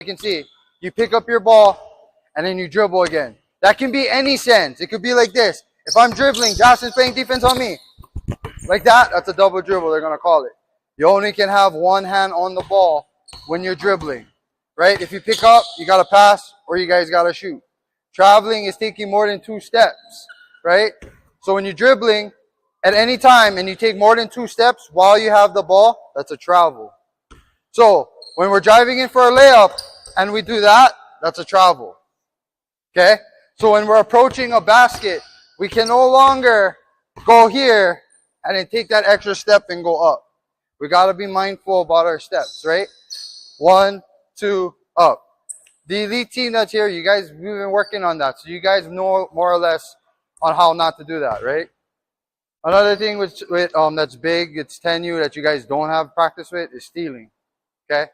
You can see, you pick up your ball, and then you dribble again. That can be any sense. It could be like this. If I'm dribbling, Justin's playing defense on me. Like that, that's a double dribble, they're going to call it. You only can have one hand on the ball when you're dribbling, right? If you pick up, you got to pass or you guys got to shoot. Traveling is taking more than 2 steps, right? So when you're dribbling at any time and you take more than 2 steps while you have the ball, that's a travel. So when we're driving in for a layup and we do that, that's a travel, okay? So when we're approaching a basket, we can no longer go here and then take that extra step and go up. We got to be mindful about our steps, right? 1, 2, up. The elite team that's here, you guys, we've been working on that. So you guys know more or less on how not to do that, right? Another thing with that's big, it's 10U that you guys don't have practice with is stealing, okay?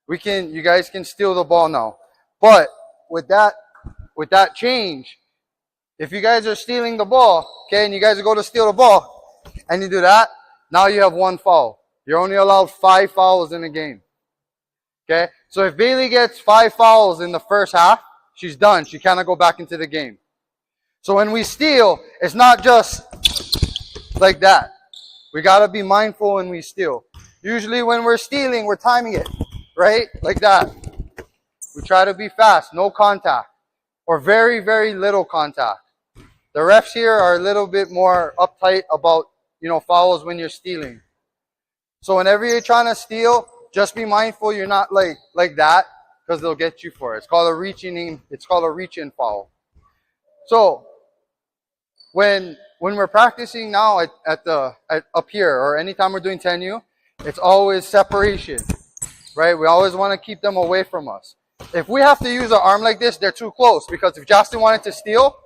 You guys can steal the ball now. But with that change, if you guys are stealing the ball, okay, and you guys go to steal the ball, and you do that, now you have 1 foul. You're only allowed 5 fouls in a game. Okay? So if Bailey gets 5 fouls in the first half, she's done. She cannot go back into the game. So when we steal, it's not just like that. We got to be mindful when we steal. Usually when we're stealing, we're timing it, right? Like that. We try to be fast, no contact, or very, very little contact. The refs here are a little bit more uptight about, fouls when you're stealing. So whenever you're trying to steal, just be mindful you're not like that, because they'll get you for it. It's called a reach-in foul. So when we're practicing now up here, or anytime we're doing 10U, it's always separation, right? We always want to keep them away from us. If we have to use our arm like this, they're too close, because if Justin wanted to steal,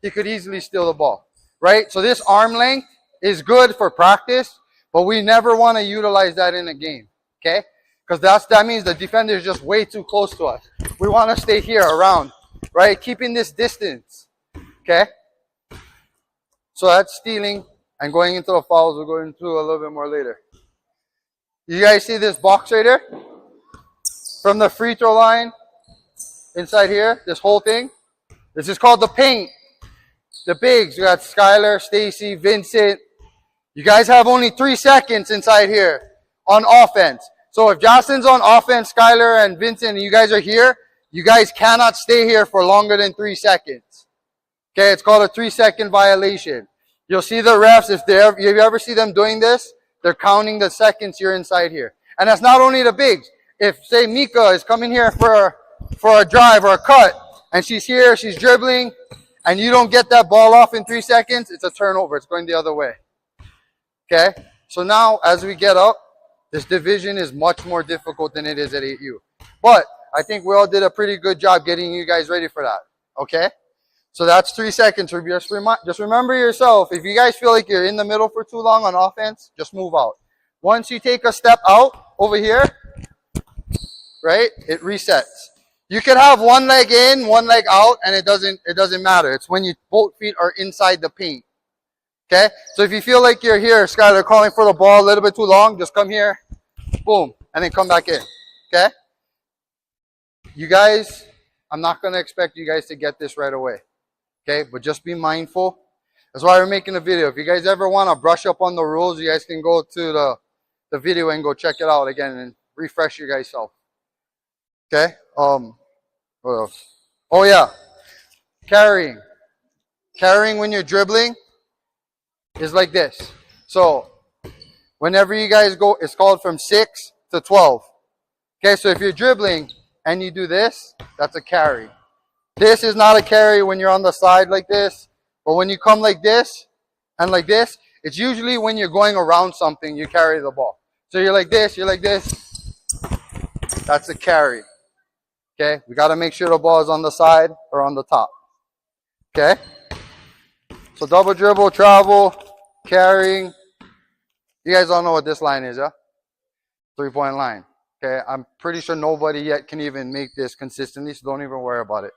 he could easily steal the ball, right? So this arm length is good for practice, but we never want to utilize that in a game, okay? Because that means the defender is just way too close to us. We want to stay here around, right? Keeping this distance, okay? So that's stealing, and going into the fouls, we'll go into a little bit more later. You guys see this box right here? From the free throw line, inside here, this whole thing. This is called the paint. The bigs, we got Skylar, Stacy, Vincent. You guys have only 3 seconds inside here on offense. So if Justin's on offense, Skylar and Vincent, and you guys are here, you guys cannot stay here for longer than 3 seconds. Okay, it's called a 3-second violation. You'll see the refs, if you ever see them doing this, they're counting the seconds you're inside here. And that's not only the bigs. If, say, Mika is coming here for a drive or a cut, and she's here, she's dribbling, and you don't get that ball off in 3 seconds, it's a turnover. It's going the other way. Okay? So now, as we get up, this division is much more difficult than it is at 8U. But I think we all did a pretty good job getting you guys ready for that. Okay? So that's 3 seconds. Just remember yourself, if you guys feel like you're in the middle for too long on offense, just move out. Once you take a step out over here, right, it resets. You could have one leg in, one leg out, and it doesn't matter. It's when both feet are inside the paint. Okay? So if you feel like you're here, Skylar, calling for the ball a little bit too long, just come here, boom, and then come back in. Okay? You guys, I'm not going to expect you guys to get this right away. Okay? But just be mindful. That's why we're making a video. If you guys ever want to brush up on the rules, you guys can go to the video and go check it out again and refresh your guys' self. Okay? What else? Oh yeah. Carrying. Carrying when you're dribbling is like this. So whenever you guys go, it's called from 6 to 12. Okay, so if you're dribbling and you do this, that's a carry. This is not a carry when you're on the side like this, but when you come like this and like this, it's usually when you're going around something, you carry the ball. So you're like this, that's a carry. Okay, we got to make sure the ball is on the side or on the top. Okay, so double dribble, travel, carrying. You guys all know what this line is, yeah? 3-point line. Okay, I'm pretty sure nobody yet can even make this consistently, so don't even worry about it.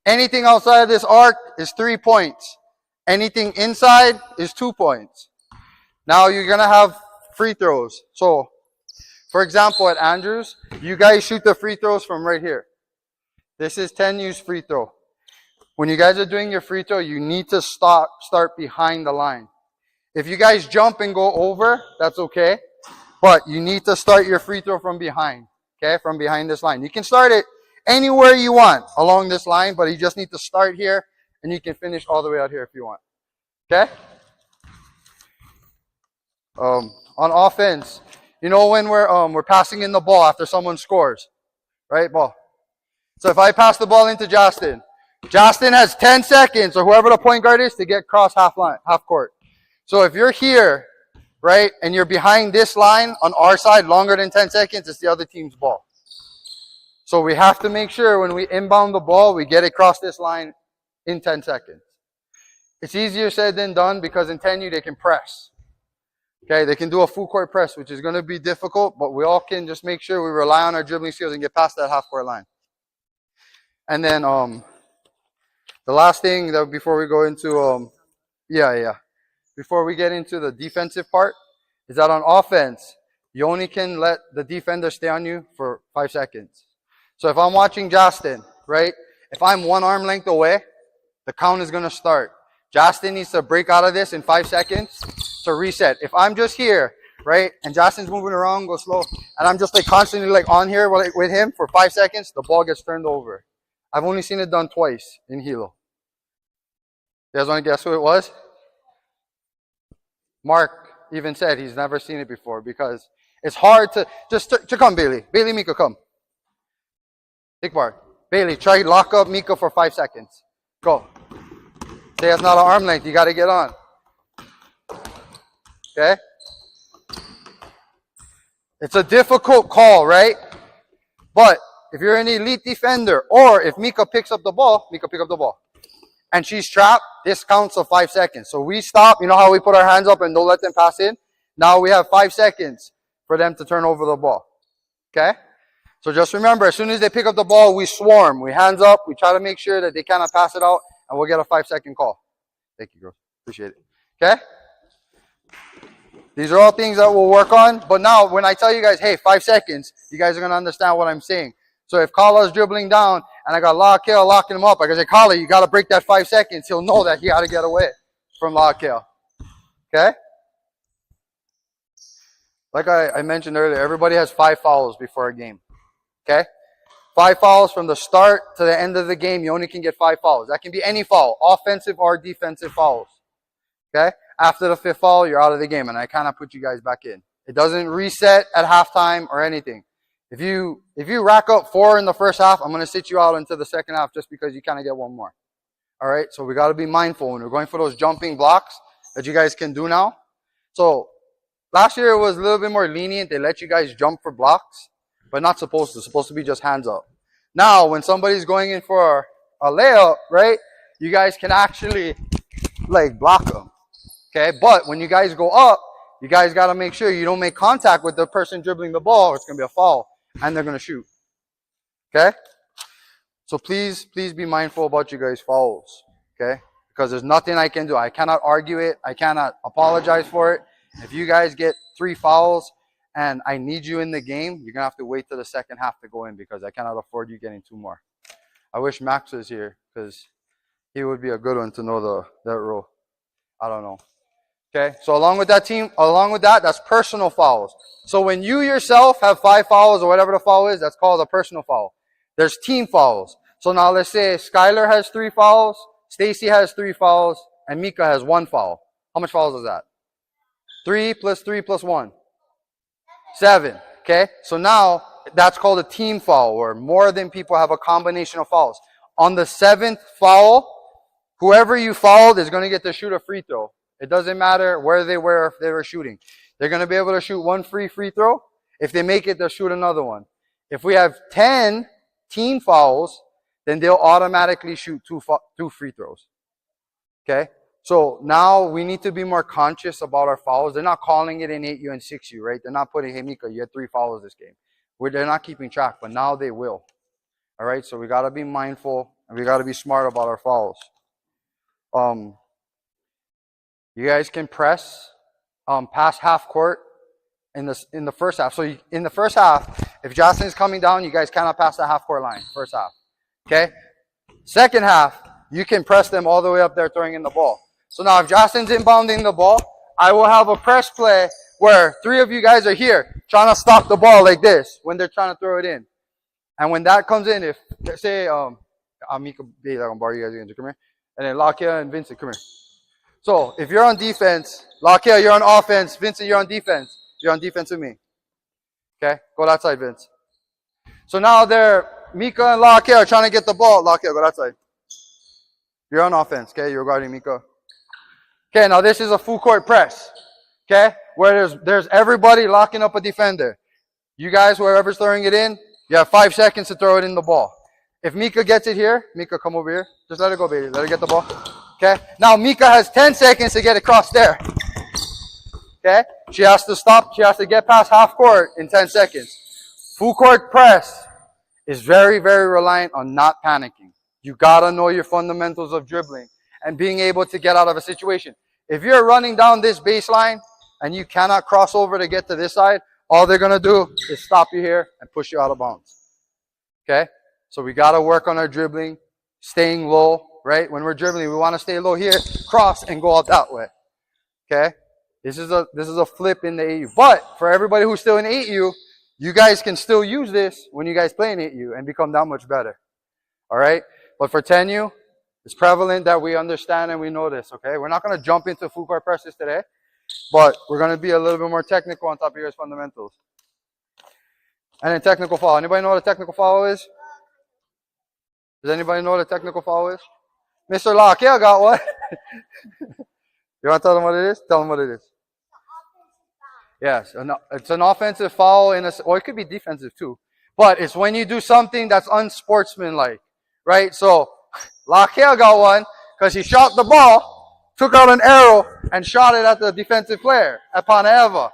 Anything outside of this arc is 3 points. Anything inside is 2 points. Now you're going to have free throws. So For example, at Andrews, you guys shoot the free throws from right here. This is 10U's free throw. When you guys are doing your free throw, you need to start behind the line. If you guys jump and go over, that's okay. But you need to start your free throw from behind. Okay, from behind this line. You can start it anywhere you want along this line, but you just need to start here, and you can finish all the way out here if you want. Okay? On offense, you know when we're passing in the ball after someone scores, right? Ball. So if I pass the ball into Justin has 10 seconds, or whoever the point guard is, to get across half court. So if you're here, right, and you're behind this line on our side longer than 10 seconds, it's the other team's ball. So we have to make sure when we inbound the ball, we get across this line in 10 seconds. It's easier said than done because in 10U they can press. Okay, they can do a full court press, which is going to be difficult, but we all can just make sure we rely on our dribbling skills and get past that half court line. And then the last thing that before we go into before we get into the defensive part is that on offense, you only can let the defender stay on you for 5 seconds. So if I'm watching Justin, right, if I'm 1 arm length away, the count is going to start. Justin needs to break out of this in 5 seconds to reset. If I'm just here, right, and Justin's moving around, go slow, and I'm just like constantly like on here with him for 5 seconds, the ball gets turned over. I've only seen it done twice in Hilo. You guys want to guess who it was? Mark even said he's never seen it before because it's hard to come, Bailey. Bailey, Mika, come. Ikbar. Bailey, try lock up Mika for 5 seconds. Go. Say it's not an arm length. You got to get on. Okay? It's a difficult call, right? But if you're an elite defender, or if Mika picks up the ball, Mika pick up the ball, and she's trapped, this counts of 5 seconds. So we stop. You know how we put our hands up and don't let them pass in? Now we have 5 seconds for them to turn over the ball. Okay? So just remember, as soon as they pick up the ball, we swarm. We hands up. We try to make sure that they cannot pass it out, and we'll get a 5-second call. Thank you, girls. Appreciate it. Okay? These are all things that we'll work on. But now, when I tell you guys, hey, 5 seconds, you guys are going to understand what I'm saying. So if Kala's dribbling down, and I got Kale locking him up, I can say, Kala, you got to break that 5 seconds. He'll know that he got to get away from Kale. Okay? Like I mentioned earlier, everybody has 5 fouls before a game. Okay? 5 fouls from the start to the end of the game. You only can get 5 fouls. That can be any foul, offensive or defensive fouls. Okay? After the 5th foul, you're out of the game, and I kind of put you guys back in. It doesn't reset at halftime or anything. If you rack up 4 in the first half, I'm going to sit you out into the second half just because you kind of get 1 more. All right? So we got to be mindful when we're going for those jumping blocks that you guys can do now. So last year it was a little bit more lenient. They let you guys jump for blocks, but not supposed to. It's supposed to be just hands up. Now, when somebody's going in for a layup, right, you guys can actually, like, block them. Okay? But when you guys go up, you guys got to make sure you don't make contact with the person dribbling the ball, or it's going to be a foul, and they're going to shoot. Okay? So please be mindful about you guys' fouls. Okay? Because there's nothing I can do. I cannot argue it. I cannot apologize for it. If you guys get 3 fouls, and I need you in the game, you're going to have to wait till the second half to go in because I cannot afford you getting 2 more. I wish Max was here because he would be a good one to know that rule. I don't know. Okay, so along with that, that's personal fouls. So when you yourself have 5 fouls or whatever the foul is, that's called a personal foul. There's team fouls. So now let's say Skylar has 3 fouls, Stacy has 3 fouls, and Mika has 1 foul. How much fouls is that? 3 plus 3 plus 1. 7. Okay? So now that's called a team foul, where more than people have a combination of fouls. On the 7th foul, whoever you fouled is going to get to shoot a free throw. It doesn't matter where they were, if they were shooting. They're going to be able to shoot 1 free throw. If they make it, they'll shoot another one. If we have 10 team fouls, then they'll automatically shoot 2 free throws. Okay? So now we need to be more conscious about our fouls. They're not calling it in 8U and 6U, right? They're not putting, hey, Mika, you had 3 fouls this game. They're not keeping track, but now they will. All right? So we got to be mindful, and we got to be smart about our fouls. You guys can press past half court in the first half. So in the first half, if Jocelyn is coming down, you guys cannot pass the half court line. First half. Okay? Second half, you can press them all the way up there throwing in the ball. So now if Jocelyn's inbounding the ball, I will have a press play where 3 of you guys are here trying to stop the ball like this when they're trying to throw it in. And when that comes in, if, say, Amika, I'm going to borrow you guys again. Come here. And then Lakia and Vincent, come here. So if you're on defense, Lakia, you're on offense. Vincent, you're on defense. You're on defense with me. Okay? Go that side, Vince. So now Mika and Lakia are trying to get the ball. Lakia, go that side. You're on offense, okay? You're guarding Mika. Okay, now this is a full court press. Okay? Where there's everybody locking up a defender. You guys, wherever's throwing it in, you have 5 seconds to throw it in the ball. If Mika gets it here, Mika, come over here. Just let her go, baby. Let her get the ball. Okay? Now Mika has 10 seconds to get across there. Okay? She has to stop. She has to get past half court in 10 seconds. Full court press is very, very reliant on not panicking. You gotta know your fundamentals of dribbling and being able to get out of a situation. If you're running down this baseline and you cannot cross over to get to this side, all they're gonna do is stop you here and push you out of bounds. Okay? So we gotta work on our dribbling, staying low, right? When we're dribbling, we wanna stay low here, cross, and go out that way. Okay? This is a flip in the 8U. But for everybody who's still in 8U, you guys can still use this when you guys play in 8U and become that much better. All right? But for 10U, it's prevalent that we understand and we know this, okay? We're not going to jump into full court presses today, but we're going to be a little bit more technical on top of your fundamentals. And then technical foul. Anybody know what a technical foul is? Does anybody know what a technical foul is? Mr. Locke, yeah, I got one. You want to tell them what it is? Tell them what it is. Yes, it's an offensive foul, or it could be defensive too. But it's when you do something that's unsportsmanlike, right? So, Lakia got one because he shot the ball, took out an arrow, and shot it at the defensive player, at Paneva.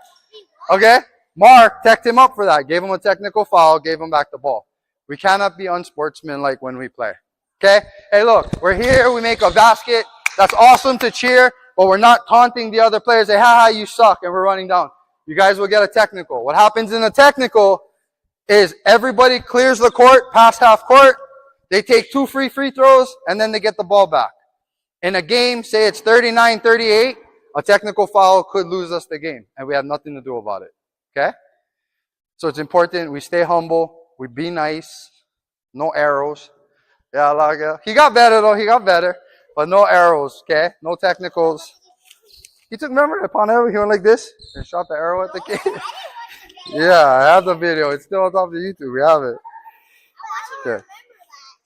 Okay? Mark teched him up for that, gave him a technical foul, gave him back the ball. We cannot be unsportsmanlike when we play. Okay? Hey, look, we're here, we make a basket. That's awesome to cheer, but we're not taunting the other players. Say, haha, you suck, and we're running down. You guys will get a technical. What happens in a technical is everybody clears the court, past half court. They take 2 free throws, and then they get the ball back. In a game, say it's 39-38, a technical foul could lose us the game, and we have nothing to do about it. Okay? So it's important we stay humble, we be nice, no arrows. Yeah, like he got better though, he got better, but no arrows, okay? No technicals. He took, remember, upon every, he went like this and shot the arrow at the kid. Yeah, I have the video. It's still on top of YouTube. We have it. Okay.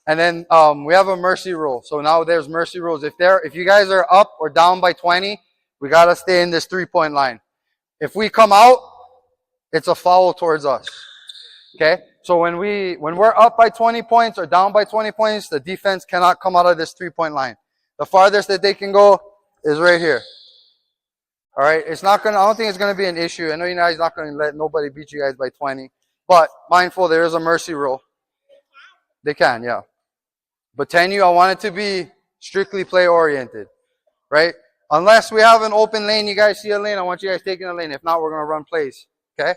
And then we have a mercy rule. So now there's mercy rules. If you guys are up or down by 20, we gotta stay in this 3-point line. If we come out, it's a foul towards us. Okay? So when we're up by 20 points or down by 20 points, the defense cannot come out of this 3-point line. The farthest that they can go is right here. All right, I don't think it's gonna be an issue. I know you guys not gonna let nobody beat you guys by 20, but mindful there is a mercy rule. They can, yeah. But 10U, I want it to be strictly play oriented, right? Unless we have an open lane, you guys see a lane, I want you guys taking a lane. If not, we're gonna run plays. Okay?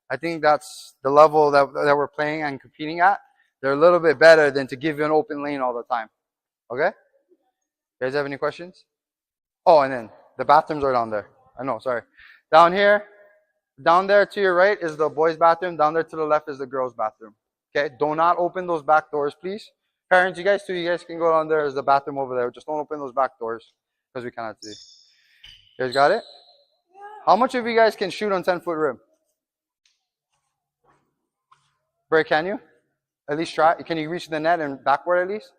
I think that's the level that we're playing and competing at. They're a little bit better than to give you an open lane all the time. Okay? You guys have any questions? Oh, and then the bathrooms are down there. I know, sorry. Down here, down there to your right is the boys' bathroom. Down there to the left is the girls' bathroom. Okay? Do not open those back doors, please. Parents, you guys too, you guys can go down there. There's the bathroom over there. Just don't open those back doors because we cannot see. You guys got it? How much of you guys can shoot on 10-foot rim? Bray, can you? At least try. Can you reach the net and backward at least?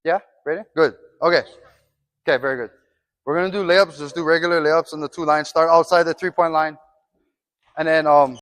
Yeah? Ready? Good. Okay. Okay, very good. We're going to do layups. Just do regular layups on the 2 lines. Start outside the 3-point line. And then